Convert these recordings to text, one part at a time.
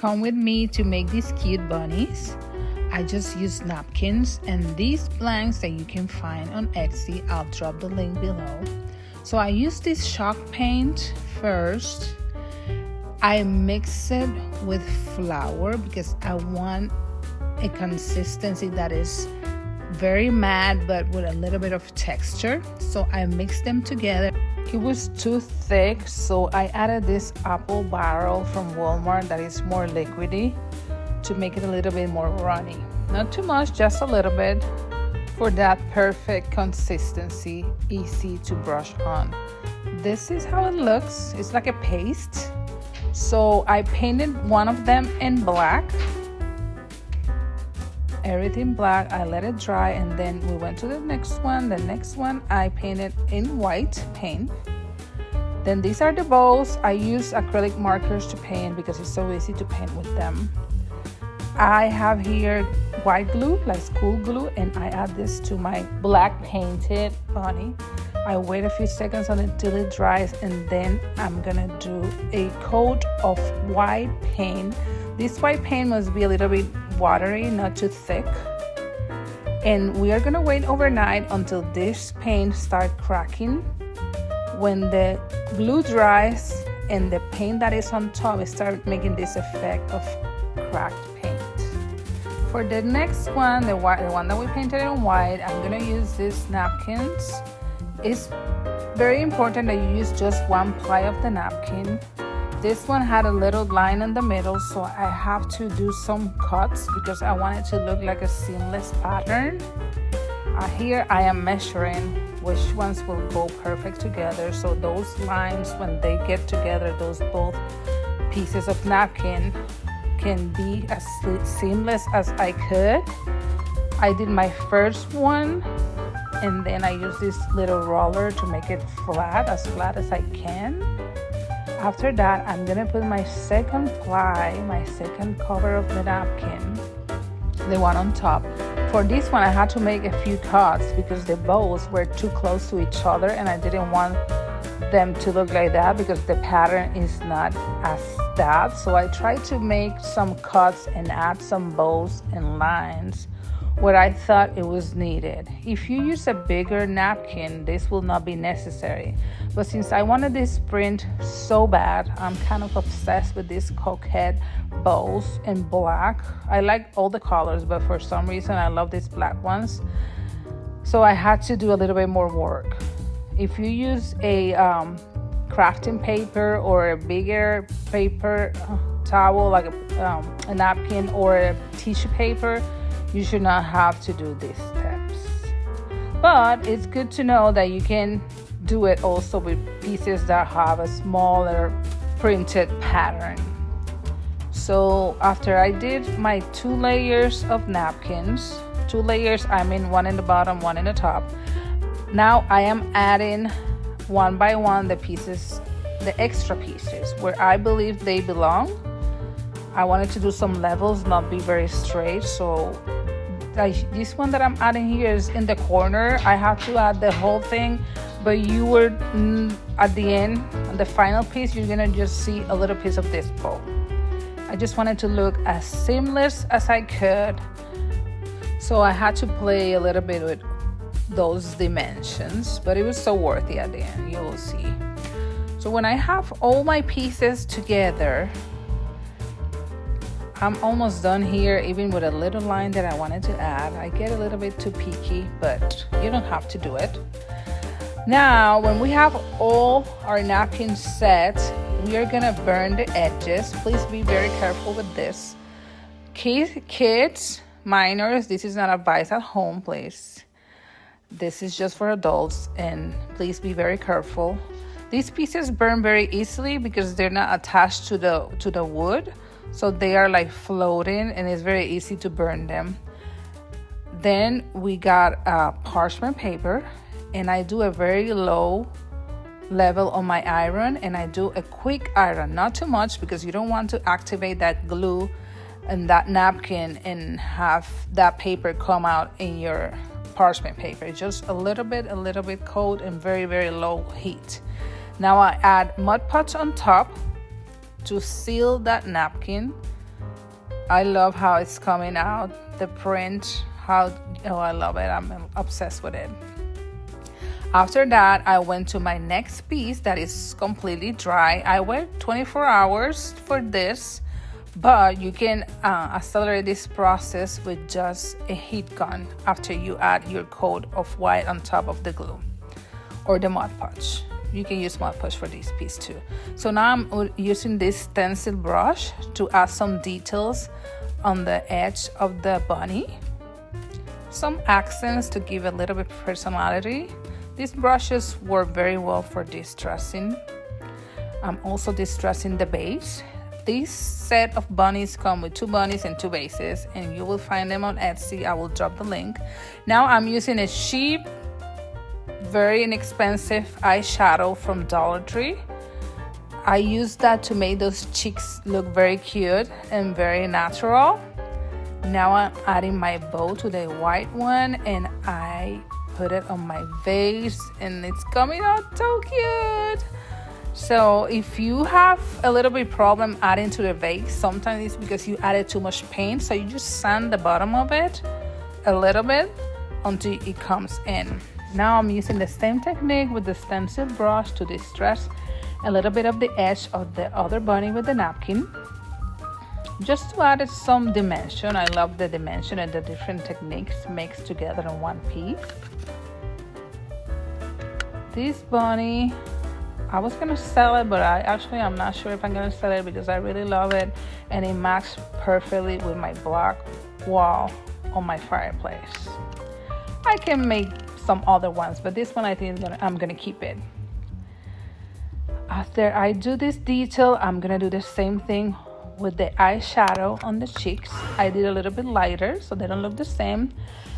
come with me to make these cute bunnies. I just use napkins and these blanks that you can find on Etsy. I'll drop the link below. So I use this chalk paint first. I mix it with flour because I want a consistency that is very matte but with a little bit of texture. So I mixed them together. It was too thick, so I added this apple barrel from Walmart that is more liquidy to make it a little bit more runny. Not too much, just a little bit for that perfect consistency, easy to brush on. This is how it looks. It's like a paste. So I painted one of them in black. Everything black. I let it dry and then we went to the next one. The next one I painted in white paint. Then these are the bowls. I use acrylic markers to paint because it's so easy to paint with them. I have here white glue, like school glue, and I add this to my black painted bunny. I wait a few seconds until it dries, and then I'm gonna do a coat of white paint. This white paint must be a little bit watery, not too thick. And we are gonna wait overnight until this paint starts cracking. When the glue dries and the paint that is on top, it starts making this effect of cracked paint. For the next one, the one that we painted in white, I'm gonna use these napkins. It's very important that you use just one ply of the napkin. This one had a little line in the middle, so I have to do some cuts because I want it to look like a seamless pattern. Here I am measuring which ones will go perfect together. So those lines, when they get together, those both pieces of napkin can be as seamless as I could. I did my first one and then I use this little roller to make it flat as I can. After that, I'm gonna put my second ply, my second cover of the napkin, the one on top. For this one, I had to make a few cuts because the bows were too close to each other and I didn't want them to look like that because the pattern is not as that. So I tried to make some cuts and add some bows and lines where I thought it was needed. If you use a bigger napkin, this will not be necessary. But since I wanted this print so bad, I'm kind of obsessed with these coquette bows in black. I like all the colors, but for some reason I love these black ones. So I had to do a little bit more work. If you use a crafting paper or a bigger paper towel, like a napkin or a tissue paper, you should not have to do these steps. But it's good to know that you can do it also with pieces that have a smaller printed pattern. So after I did my 2 layers of napkins, 2 layers, I mean one in the bottom, one in the top. Now I am adding one by one the pieces, the extra pieces where I believe they belong. I wanted to do some levels, not be very straight. So this one that I'm adding here is in the corner. I have to add the whole thing, but you would at the end, on the final piece, you're gonna just see a little piece of this bow. I just wanted to look as seamless as I could, so I had to play a little bit with those dimensions, but it was so worth it at the end, you will see. So when I have all my pieces together, I'm almost done here, even with a little line that I wanted to add. I get a little bit too picky, but you don't have to do it. Now, when we have all our napkins set, we are gonna burn the edges. Please be very careful with this. Kids, minors, this is not advice at home, please. This is just for adults, and please be very careful. These pieces burn very easily because they're not attached to the wood. So they are like floating and it's very easy to burn them. Then we got parchment paper and I do a very low level on my iron and I do a quick iron, not too much because you don't want to activate that glue and that napkin and have that paper come out in your parchment paper. Just a little bit cold and very, very low heat. Now I add Mod Podge on top to seal that napkin I love how it's coming out, the print, oh, I love it. I'm obsessed with it. After that, I went to my next piece that is completely dry. I wait 24 hours for this, but you can accelerate this process with just a heat gun after you add your coat of white on top of the glue or the Mod Podge. You can use Mod Podge for this piece too. So now I'm using this stencil brush to add some details on the edge of the bunny, some accents to give a little bit of personality. These brushes work very well for distressing. I'm also distressing the base. This set of bunnies come with 2 bunnies and 2 bases, and you will find them on Etsy. I will drop the link. Now I'm using a cheap, very inexpensive eyeshadow from Dollar Tree. I use that to make those cheeks look very cute and very natural. Now I'm adding my bow to the white one, and I put it on my vase, and it's coming out so cute. So if you have a little bit problem adding to the vase, sometimes it's because you added too much paint, so you just sand the bottom of it a little bit until it comes in. Now I'm using the same technique with the stencil brush to distress a little bit of the edge of the other bunny with the napkin, just to add some dimension. I love the dimension and the different techniques mixed together in one piece. This bunny, I was gonna sell it, but I'm not sure if I'm gonna sell it because I really love it, and it matched perfectly with my black wall on my fireplace. I can make some other ones, but this one I think I'm gonna keep it. After I do this detail, I'm gonna do the same thing with the eyeshadow on the cheeks. I did a little bit lighter so they don't look the same.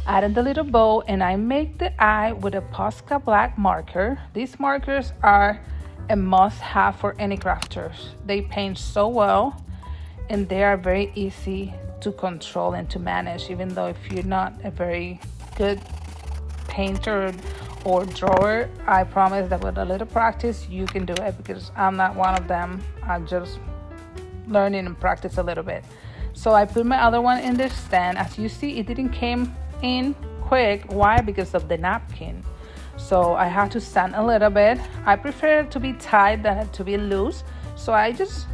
Added the little bow, and I make the eye with a Posca black marker. These markers are a must-have for any crafters. They paint so well, and they are very easy to control and to manage, even though if you're not a very good painter or drawer. I promise that with a little practice you can do it, because I'm not one of them. I'm just learning and practice a little bit. So I put my other one in the stand. As you see, it didn't came in quick. Why? Because of the napkin. So I have to sand a little bit. I prefer it to be tight than to be loose, so I just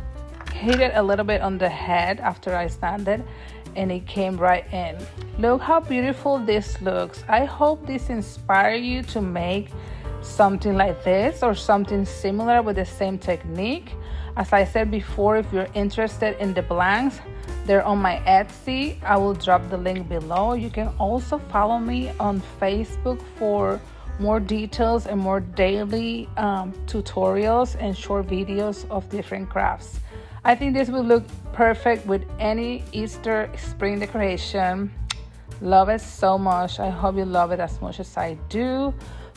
hit it a little bit on the head after I sanded, and it came right in. Look how beautiful this looks. I hope this inspires you to make something like this or something similar with the same technique. As I said before, if you're interested in the blanks, they're on my Etsy. I will drop the link below. You can also follow me on Facebook for more details and more daily tutorials and short videos of different crafts. I think this will look perfect with any Easter spring decoration. Love it so much. I hope you love it as much as I do.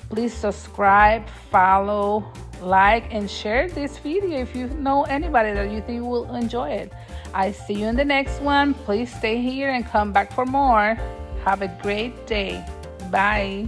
Please subscribe, follow, like, and share this video if you know anybody that you think will enjoy it. I see you in the next one. Please stay here and come back for more. Have a great day. Bye.